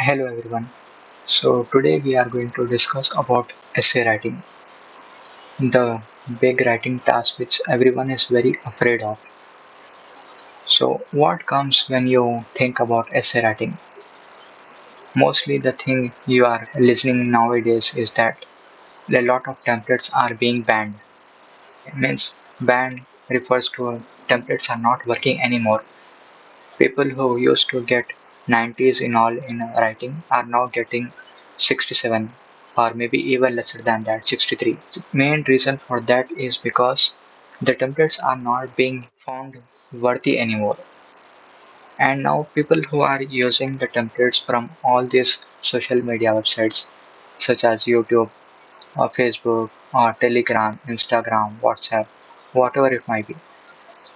Hello everyone. So today we are going to discuss about essay writing, the big writing task which everyone is very afraid of. So what comes when you think about essay writing? Mostly the thing you are listening nowadays is that a lot of templates are being banned. It means banned refers to templates are not working anymore. People who used to get 90s in all in writing are now getting 67 or maybe even lesser than that, 63. The main reason for that is because the templates are not being found worthy anymore. And now people who are using the templates from all these social media websites such as YouTube or Facebook or Telegram, Instagram, WhatsApp, whatever it might be,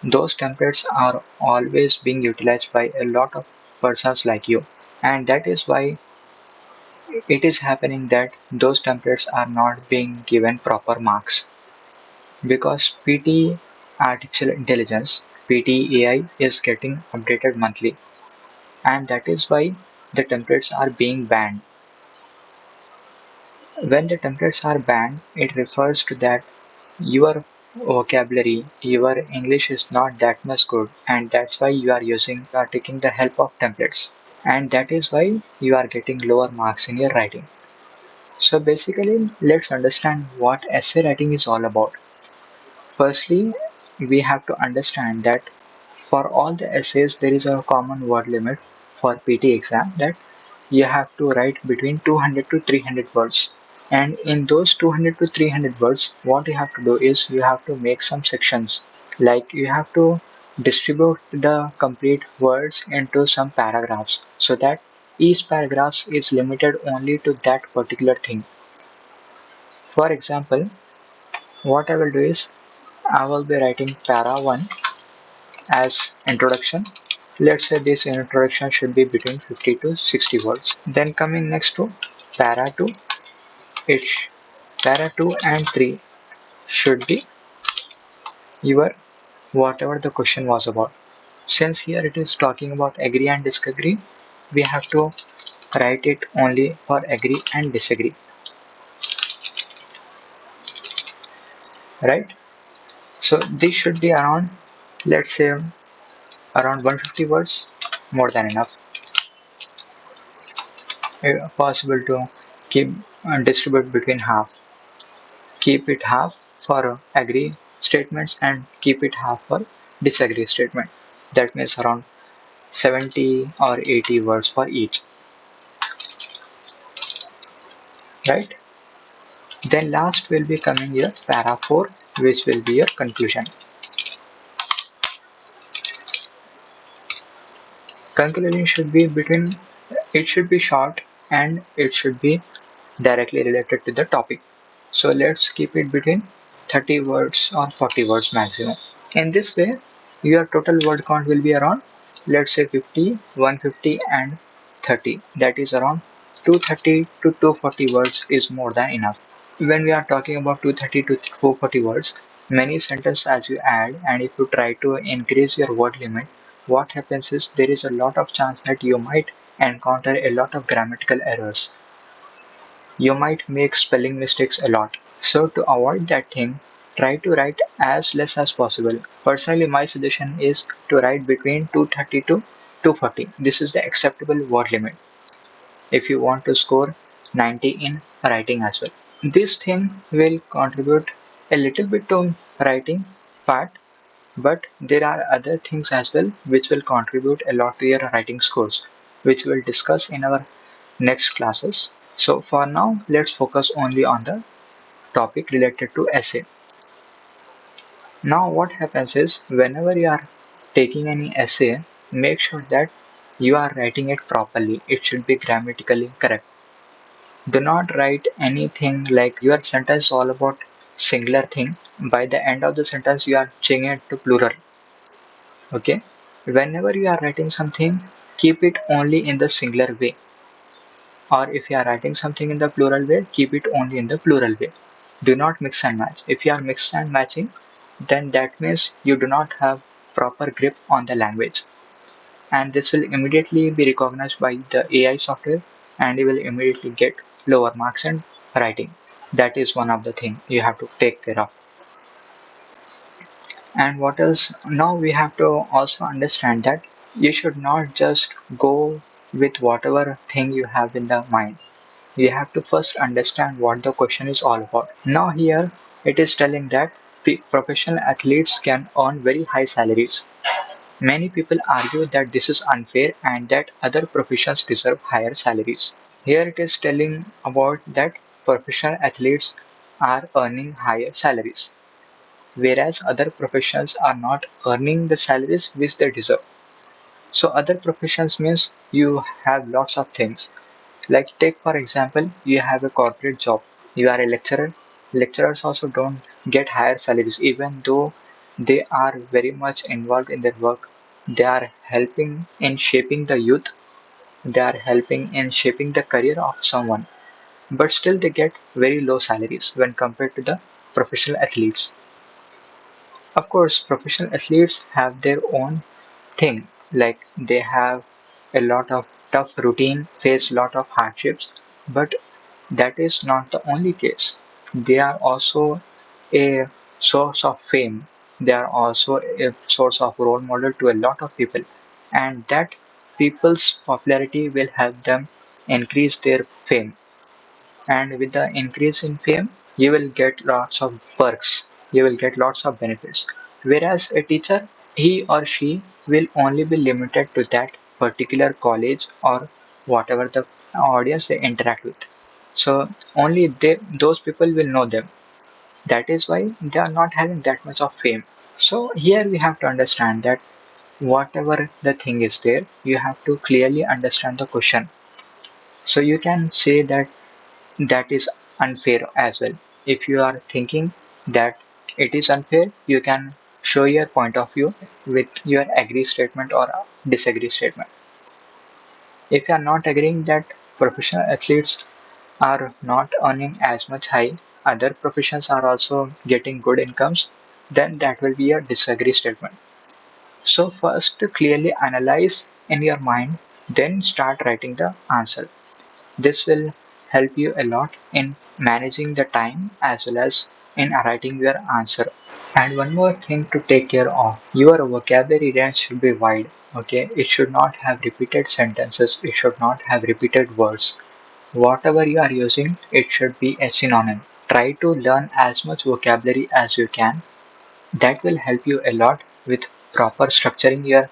those templates are always being utilized by a lot of persons like you, and that is why it is happening that those templates are not being given proper marks because PTE artificial intelligence PTE AI is getting updated monthly, and that is why the templates are being banned. When the templates are banned, it refers to that your vocabulary, your English is not that much good, and that's why you are taking the help of templates, and that is why you are getting lower marks in your writing. So basically, let's understand what essay writing is all about. Firstly, we have to understand that for all the essays, there is a common word limit for PT exam that you have to write between 200 to 300 words. And in those 200 to 300 words, what you have to do is you have to make some sections. Like you have to distribute the complete words into some paragraphs so that each paragraph is limited only to that particular thing. For example, what I will do is I will be writing para 1 as introduction. Let's say this introduction should be between 50 to 60 words. Then coming next to para 2, each para 2 and 3 should be your whatever the question was about. Since here it is talking about agree and disagree, we have to write it only for agree and disagree, right? So this should be around, let's say, around 150 words, more than enough. Possible to keep distribute between half. Keep it half for agree statements and keep it half for disagree statement. That means around 70 or 80 words for each, right? Then last will be coming your para 4, which will be your conclusion. Conclusion should be between, it should be short and it should be directly related to the topic. So let's keep it between 30 words or 40 words maximum. In this way, your total word count will be around, let's say 50, 150 and 30. That is around 230 to 240 words is more than enough. When we are talking about 230 to 440 words, many sentences as you add and if you try to increase your word limit, what happens is there is a lot of chance that you might encounter a lot of grammatical errors. You might make spelling mistakes a lot. So to avoid that thing, try to write as less as possible. Personally, my suggestion is to write between 230 to 240. This is the acceptable word limit if you want to score 90 in writing as well. This thing will contribute a little bit to writing part, but there are other things as well which will contribute a lot to your writing scores, which we'll discuss in our next classes. So for now, let's focus only on the topic related to essay. Now what happens is whenever you are taking any essay, make sure that you are writing it properly. It should be grammatically correct. Do not write anything like your sentence all about singular thing. By the end of the sentence, you are changing it to plural. Okay. Whenever you are writing something, keep it only in the singular way. Or if you are writing something in the plural way, keep it only in the plural way. Do not mix and match. If you are mix and matching, then that means you do not have proper grip on the language. And this will immediately be recognized by the AI software and you will immediately get lower marks in writing. That is one of the thing you have to take care of. And what else? Now we have to also understand that you should not just go with whatever thing you have in the mind. You have to first understand what the question is all about. Now here it is telling that professional athletes can earn very high salaries. Many people argue that this is unfair and that other professions deserve higher salaries. Here it is telling about that professional athletes are earning higher salaries, whereas other professions are not earning the salaries which they deserve. So other professions means you have lots of things. Like take for example, you have a corporate job. You are a lecturer. Lecturers also don't get higher salaries even though they are very much involved in their work. They are helping in shaping the youth. They are helping in shaping the career of someone. But still they get very low salaries when compared to the professional athletes. Of course, professional athletes have their own thing, like they have a lot of tough routine, face lot of hardships, but that is not the only case. They are also a source of fame. They are also a source of role model to a lot of people, and that people's popularity will help them increase their fame. And with the increase in fame, you will get lots of perks, you will get lots of benefits. Whereas a teacher, he or she will only be limited to that particular college or whatever the audience they interact with. So only those people will know them. That is why they are not having that much of fame. So here we have to understand that whatever the thing is there, you have to clearly understand the question. So you can say that that is unfair as well. If you are thinking that it is unfair, you can show your point of view with your agree statement or disagree statement. If you are not agreeing that professional athletes are not earning as much high, other professions are also getting good incomes, then that will be a disagree statement. So first clearly analyze in your mind, then start writing the answer. This will help you a lot in managing the time as well as in writing your answer. And one more thing to take care of, your vocabulary range should be wide. Okay, it should not have repeated sentences, it should not have repeated words. Whatever you are using, it should be a synonym. Try to learn as much vocabulary as you can. That will help you a lot with proper structuring your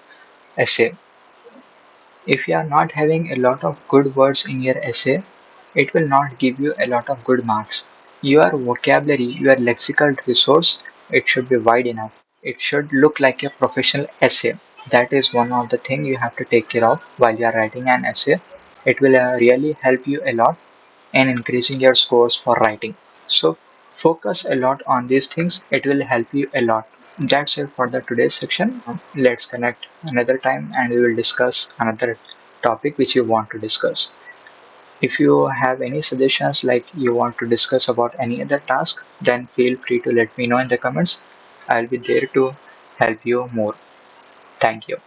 essay. If you are not having a lot of good words in your essay, it will not give you a lot of good marks. Your vocabulary, your lexical resource, it should be wide enough. It should look like a professional essay. That is one of the things you have to take care of while you are writing an essay. It will really help you a lot in increasing your scores for writing. So focus a lot on these things. It will help you a lot. That's it for the today's section. Let's connect another time and we will discuss another topic which you want to discuss. If you have any suggestions like you want to discuss about any other task, then feel free to let me know in the comments. I'll be there to help you more. Thank you.